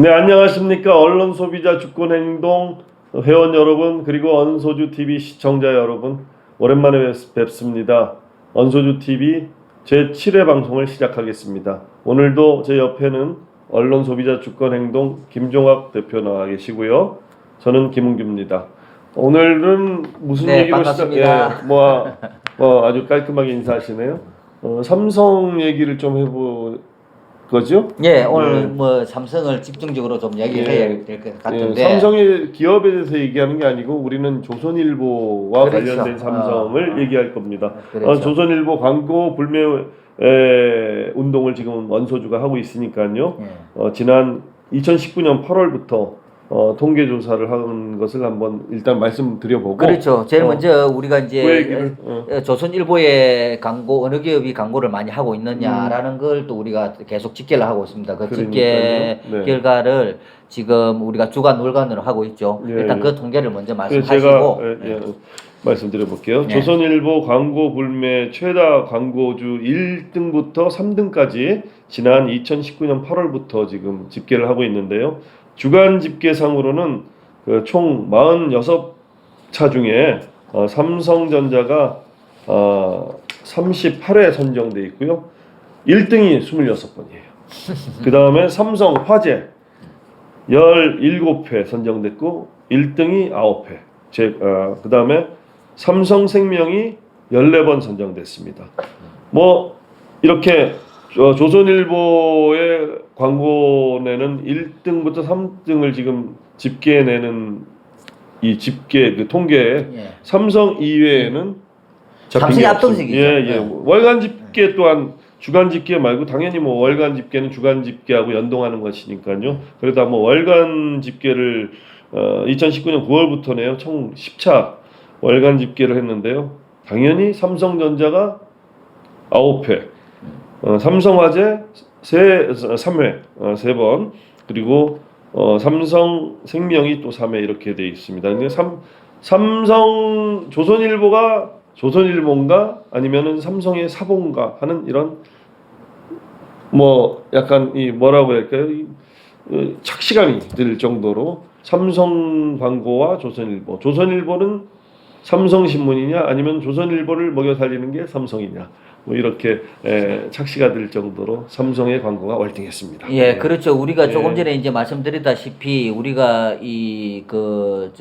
네, 안녕하십니까. 언론 소비자 주권 행동 회원 여러분, 그리고 언소주 TV 시청자 여러분, 오랜만에 뵙습니다. 언소주 TV 제 7회 방송을 시작하겠습니다. 오늘도 제 옆에는 언론 소비자 주권 행동 김종학 대표 나와 계시고요. 저는 김은규입니다. 오늘은 무슨 얘기로 반갑습니다. 아주 깔끔하게 인사하시네요. 삼성 얘기를 좀 해볼 거죠? 예, 오늘 뭐 삼성을 집중적으로 좀 얘기해야 될 것 같은데. 삼성의 기업에 대해서 얘기하는 게 아니고 우리는 조선일보와 그렇죠. 관련된 삼성을 얘기할 겁니다. 그렇죠. 조선일보 광고 불매 운동을 지금 원소주가 하고 있으니까요. 지난 2019년 8월부터 통계 조사를 하는 것을 한번 일단 말씀드려보고. 그렇죠. 제일 먼저 우리가 이제 그 얘기를, 조선일보의 광고 어느 기업이 광고를 많이 하고 있느냐라는 걸 또 우리가 계속 집계를 하고 있습니다. 그 집계 네. 결과를 지금 우리가 주간 월간으로 하고 있죠. 일단 그 통계를 먼저 말씀하시고. 제가 말씀드려 볼게요. 네. 조선일보 광고 불매 최다 광고주 1등부터 3등까지 지난 2019년 8월부터 지금 집계를 하고 있는데요. 주간 집계상으로는 총 46차 중에 삼성전자가 38회 선정돼 있고요. 1등이 26번이에요. 그 다음에 삼성화재 17회 선정됐고 1등이 9회. 그 다음에 삼성생명이 14번 선정됐습니다. 뭐 이렇게 조선일보의 광고내는 1등부터 3등을 지금 집계내는 이 집계 그 통계에 삼성 이외에는 삼성이 압도적이죠. 월간 집계 또한 주간 집계 말고 당연히 뭐 월간 집계는 주간 집계하고 연동하는 것이니까요. 그래도 뭐 월간 집계를 2019년 9월부터네요. 총 10차 월간 집계를 했는데요. 당연히 삼성전자가 9회, 삼성화재 3회, 3번, 그리고 삼성생명이 또 3회 이렇게 돼 있습니다. 근데 삼성 조선일보가 조선일보인가 아니면은 삼성의 사본가 하는 이런 뭐 약간 이 뭐라고 할까요? 착시감이 들 정도로 삼성 광고와 조선일보는 삼성신문이냐 아니면 조선일보를 먹여 살리는 게 삼성이냐 뭐 이렇게 착시가 들 정도로 삼성의 광고가 월등했습니다. 예, 그렇죠. 우리가 조금 전에 이제 말씀드렸다시피 우리가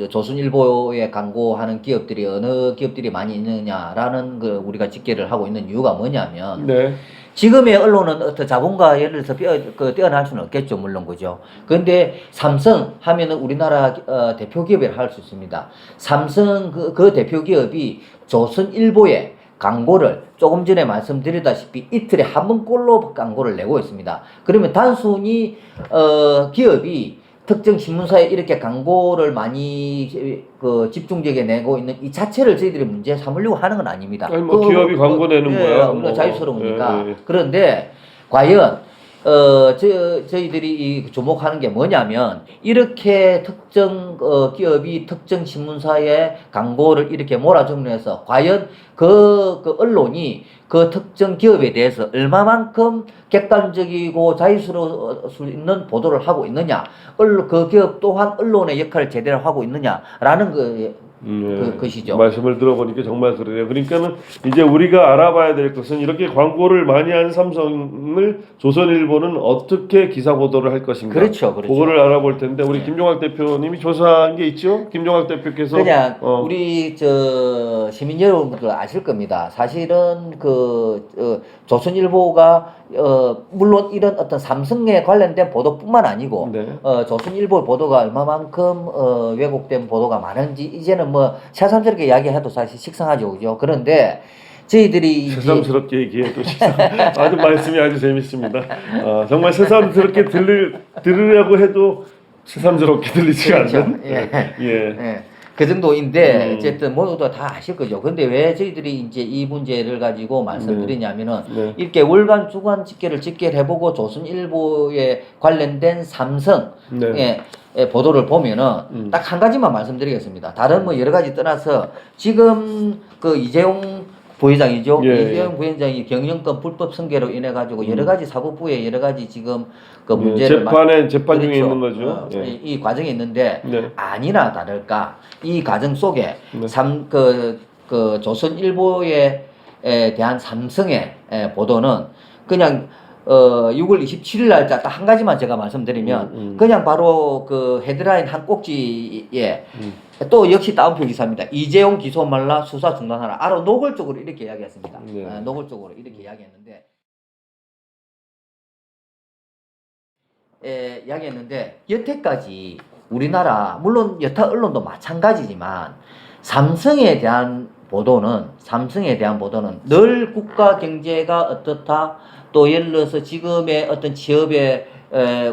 조선일보에 광고하는 기업들이 어느 기업들이 많이 있느냐라는 그 우리가 집계를 하고 있는 이유가 뭐냐면 지금의 언론은 어떤 자본과 예를 들어서 뛰어날 수는 없겠죠, 물론 그죠. 그런데 삼성 하면은 우리나라 대표 기업이라 할 수 있습니다. 삼성 그 대표 기업이 조선일보에 광고를 조금 전에 말씀드렸다시피 이틀에 한 번꼴로 광고를 내고 있습니다. 그러면 단순히 기업이 특정 신문사에 이렇게 광고를 많이 집중적에 내고 있는 이 자체를 저희들이 문제 삼으려고 하는 건 아닙니다. 아니 뭐 기업이 광고 내는 거야. 우리가 자유스러우니까. 그런데 과연 저희들이 주목하는 게 뭐냐면 이렇게 특정 기업이 특정 신문사에 광고를 이렇게 몰아주면서 과연 그 언론이 그 특정 기업에 대해서 얼마만큼 객관적이고 자유스러울 수 있는 보도를 하고 있느냐, 그 기업 또한 언론의 역할을 제대로 하고 있느냐라는 것이죠. 말씀을 들어보니까 정말 그러네요. 그러니까는 이제 우리가 알아봐야 될 것은 이렇게 광고를 많이 한 삼성을 조선일보는 어떻게 기사 보도를 할 것인가. 그렇죠. 그거를 알아볼 텐데 우리 김종학 대표님이 조사한 게 있죠. 김종학 대표께서 그냥 우리 시민 여러분들 아실 겁니다. 사실은 조선일보가 물론 이런 어떤 삼성에 관련된 보도뿐만 아니고 조선일보 보도가 얼마만큼 왜곡된 보도가 많은지 이제는 뭐 새삼스럽게 이야기해도 사실 식상하죠, 그죠? 그런데 저희들이 새삼스럽게 얘기해도 아주 말씀이 아주 재밌습니다. 정말 새삼스럽게 들으려고 해도 새삼스럽게 들리지 않는. 그 정도인데 어쨌든 모두가 다 아실 거죠. 근데 왜 저희들이 이제 이 문제를 가지고 말씀드리냐면은 이렇게 월간 주간 집계를 해보고 조선일보에 관련된 삼성 보도를 보면은 딱 한 가지만 말씀드리겠습니다. 다른 뭐 여러 가지 떠나서 지금 그 이재용 부회장이죠. 예, 이재용 부회장이 경영권 불법 승계로 인해 가지고 여러 가지 사법부에 여러 가지 지금 그 문제를 재판 중에 그렇죠. 있는 거죠. 예. 이 과정이 있는데 네. 아니나 다를까 이 과정 속에 네. 그 조선일보에 대한 삼성의 보도는 그냥 6월 27일 날짜 딱 한 가지만 제가 말씀드리면 그냥 바로 그 헤드라인 한 꼭지에 또 역시 다운표 기사입니다. 이재용 기소 말라 수사 중단하라. 아로 노골적으로 이렇게 이야기했습니다. 네. 노골적으로 이렇게 이야기했는데 이야기했는데 여태까지 우리나라 물론 여타 언론도 마찬가지지만 삼성에 대한 보도는 늘 국가 경제가 어떻다 또 예를 들어서 지금의 어떤 취업의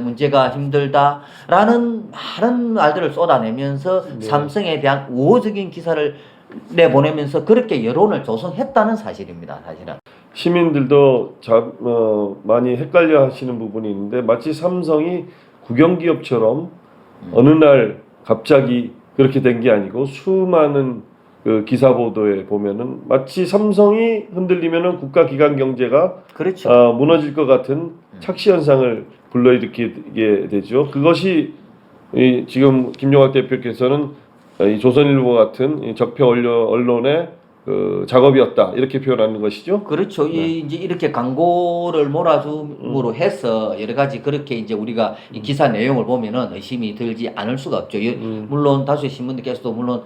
문제가 힘들다라는 많은 말들을 쏟아내면서 네. 삼성에 대한 우호적인 기사를 내보내면서 그렇게 여론을 조성했다는 사실입니다. 사실은. 시민들도 많이 헷갈려 하시는 부분이 있는데 마치 삼성이 국영기업처럼 어느 날 갑자기 그렇게 된 게 아니고 수많은 그 기사 보도에 보면은 마치 삼성이 흔들리면은 국가 기관 경제가 그렇죠. 무너질 것 같은 착시 현상을 불러일으키게 되죠. 그것이 지금 김용학 대표께서는 이 조선일보 같은 이 적폐 언론의 그 작업이었다 이렇게 표현하는 것이죠. 그렇죠. 네. 이제 이렇게 광고를 몰아줌으로 해서 여러 가지 그렇게 이제 우리가 이 기사 내용을 보면은 의심이 들지 않을 수가 없죠. 물론 다수의 신문들께서도 물론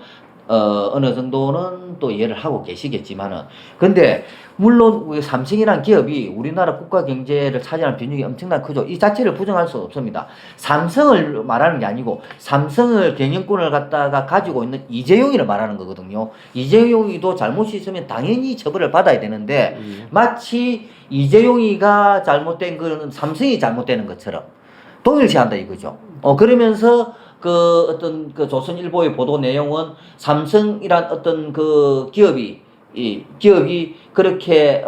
어느 정도는 또 이해를 하고 계시겠지만은 근데 물론 우리 삼성이란 기업이 우리나라 국가 경제를 차지하는 비중이 엄청나게 크죠. 이 자체를 부정할 수 없습니다. 삼성을 말하는 게 아니고 삼성을 경영권을 갖다가 가지고 있는 이재용이를 말하는 거거든요. 이재용이도 잘못이 있으면 당연히 처벌을 받아야 되는데 마치 이재용이가 잘못된 거는 삼성이 잘못되는 것처럼 동일시한다 이거죠. 그러면서 그 어떤 그 조선일보의 보도 내용은 삼성이란 어떤 그 기업이 그렇게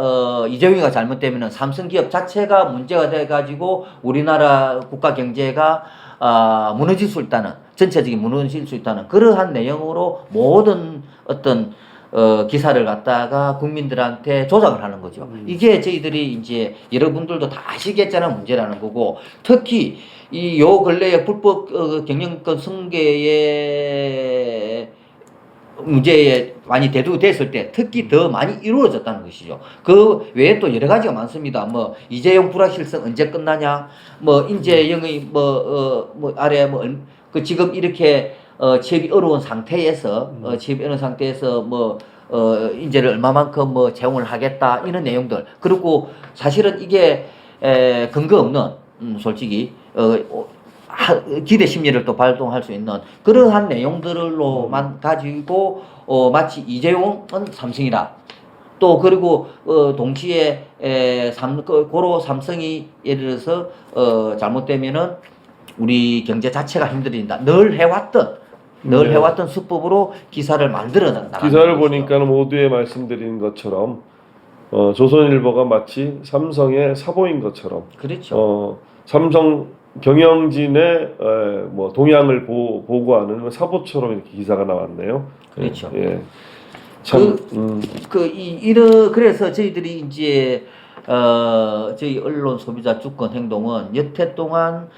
이재용이가 잘못되면은 삼성 기업 자체가 문제가 돼 가지고 우리나라 국가 경제가 무너질 수 있다는 전체적인 무너질 수 있다는 그러한 내용으로 모든 어떤 기사를 갖다가 국민들한테 조작을 하는 거죠. 이게 저희들이 이제 여러분들도 다 아시겠잖아요. 문제라는 거고 특히 요 근래에 불법 경영권 승계의 문제에 많이 대두됐을 때 특히 더 많이 이루어졌다는 것이죠. 그 외에 또 여러 가지가 많습니다. 뭐 이재용 불확실성 언제 끝나냐, 뭐 인재영의 아래 그 지금 이렇게 취업이 어려운 상태에서 인재를 얼마만큼 채용을 하겠다 이런 내용들 그리고 사실은 이게 근거 없는 솔직히 기대 심리를 또 발동할 수 있는 그러한 내용들로만 가지고 마치 이재용은 삼성이다. 또 그리고 동시에 고로 삼성이 예를 들어서 잘못되면은 우리 경제 자체가 힘들어진다. 늘 해왔던 수법으로 기사를 만들어 나가는 기사를 보니까 모두에 말씀드린 것처럼 조선일보가 마치 삼성의 사보인 것처럼 그렇죠. 삼성 경영진의 동향을 보고하는 사보처럼 이렇게 기사가 나왔네요. 그렇죠. 예. 참, 그래서 저희들이 이제 저희 언론 소비자 주권 행동은 여태 동안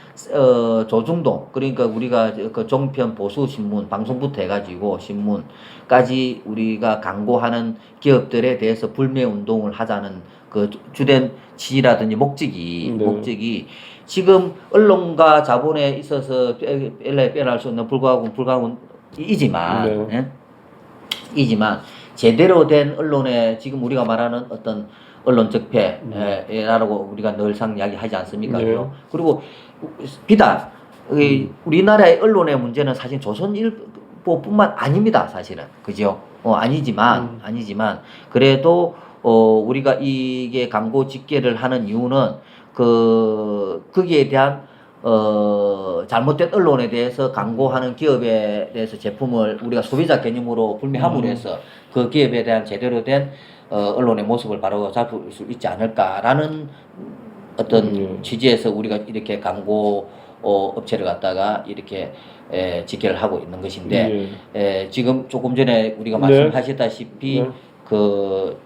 조중동 그러니까 우리가 그 종편 보수 신문 방송부터 해가지고 신문까지 우리가 광고하는 기업들에 대해서 불매 운동을 하자는 그 주된 취지라든지 목적이 지금 언론과 자본에 있어서 빼날 수 없는 불가항은 이지만 이지만 제대로 된 언론에 지금 우리가 말하는 어떤 언론 적폐라고 우리가 늘상 이야기하지 않습니까? 그리고 비단 우리나라의 언론의 문제는 사실 조선일보뿐만 아닙니다. 사실은 그죠? 아니지만 그래도 우리가 이게 광고 집계를 하는 이유는 거기에 대한 잘못된 언론에 대해서 광고하는 기업에 대해서 제품을 우리가 소비자 개념으로 불매함으로 해서 그 기업에 대한 제대로 된 언론의 모습을 바로 잡을 수 있지 않을까라는 어떤 취지에서 우리가 이렇게 광고 업체를 갖다가 이렇게 집계를 하고 있는 것인데 지금 조금 전에 우리가 말씀하셨다시피 그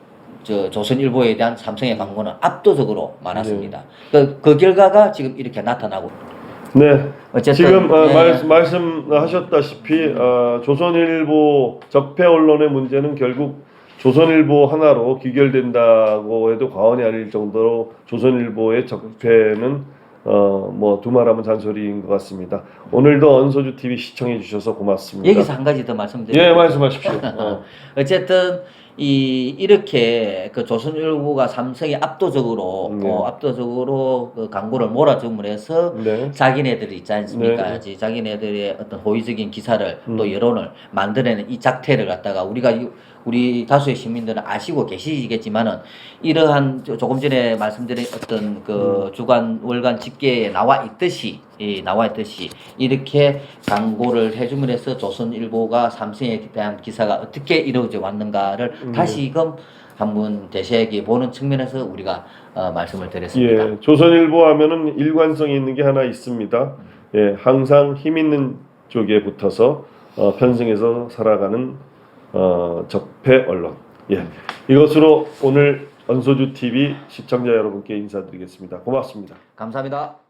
조선일보에 대한 삼성의 광고는 압도적으로 많았습니다. 그 결과가 지금 이렇게 나타나고. 네. 어쨌든 지금 네. 말씀하셨다시피 조선일보 적폐 언론의 문제는 결국 조선일보 하나로 귀결된다고 해도 과언이 아닐 정도로 조선일보의 적폐는 뭐 두말하면 잔소리인 것 같습니다. 오늘도 언소주 TV 시청해 주셔서 고맙습니다. 여기서 한 가지 더 말씀드릴게요. 예, 말씀하십시오. 어쨌든 이렇게 그 조선일보가 삼성이 압도적으로 그 광고를 몰아줌으로 해서 네. 자기네들이 있지 않습니까? 네. 자기네들의 어떤 호의적인 기사를 또 여론을 만들어내는 이 작태를 갖다가 우리 다수의 시민들은 아시고 계시겠지만은 이러한 조금 전에 말씀드린 어떤 그 주간 월간 집계에 나와 있듯이 이렇게 광고를 해줌으로 해서 조선일보가 삼성에 대한 기사가 어떻게 이루어져 왔는가를 다시금 한번 되새겨 보는 측면에서 우리가 말씀을 드렸습니다. 예, 조선일보 하면은 일관성이 있는 게 하나 있습니다. 예, 항상 힘 있는 쪽에 붙어서 편승해서 살아가는 적폐 언론. 예, 이것으로 오늘 언소주 TV 시청자 여러분께 인사드리겠습니다. 고맙습니다. 감사합니다.